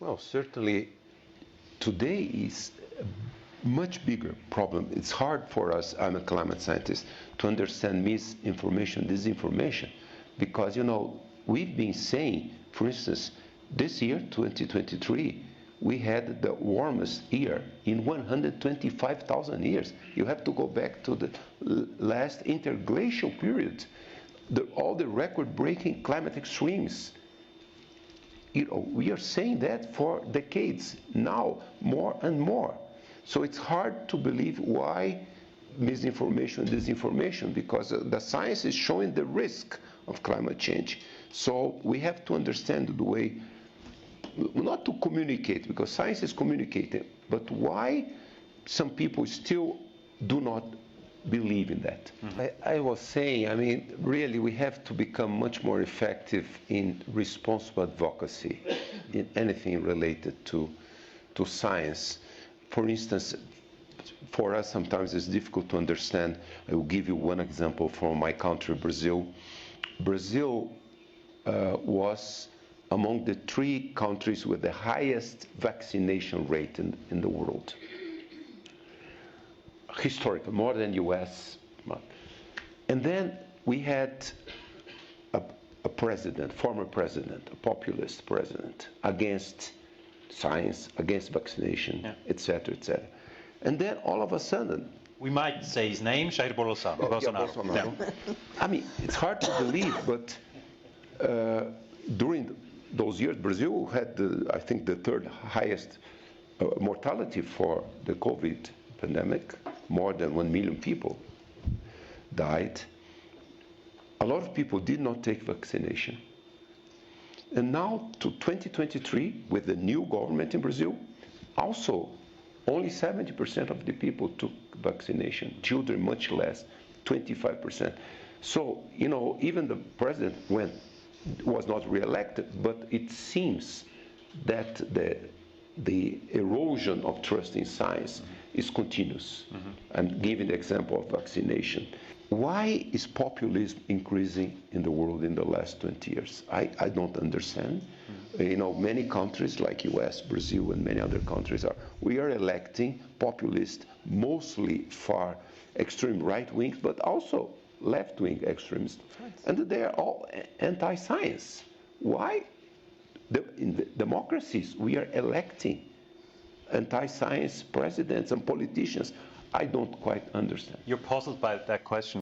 Well, certainly today is a much bigger problem. It's hard for us, I'm a climate scientist, to understand misinformation, disinformation, because, we've been saying, for instance, this year, 2023, we had the warmest year in 125,000 years. You have to go back to the last interglacial period. All the record-breaking climate extremes. We are saying that for decades now, more and more. So it's hard to believe why misinformation, disinformation, because the science is showing the risk of climate change. So we have to understand the way, not to communicate, because science is communicating, but why some people still do not believe in that. Mm-hmm. I was saying, really we have to become much more effective in responsible advocacy in anything related to science. For instance, for us sometimes it's difficult to understand. I will give you one example from my country, Brazil. Brazil was among the 3 countries with the highest vaccination rate in the world. Historically, more than US. And then we had a president, former president, a populist president, against science, against vaccination, etc., etc. And then all of a sudden... We might say his name, Jair Bolsonaro. Bolsonaro. Yeah. It's hard to believe, but during those years, Brazil had, I think, the 3rd highest mortality for the COVID pandemic. More than 1 million people died. A lot of people did not take vaccination. And now to 2023, with the new government in Brazil, also only 70% of the people took vaccination. Children much less, 25%. So, even the president was not re-elected, but it seems that the erosion of trust in science is continuous. Mm-hmm. I'm giving the example of vaccination. Why is populism increasing in the world in the last 20 years? I don't understand. Mm-hmm. Many countries like US, Brazil, and many other countries we are electing populists, mostly far extreme right wing, but also left wing extremists. And they are all anti-science. Why? In the democracies, we are electing anti-science presidents and politicians. I don't quite understand. You're puzzled by that question.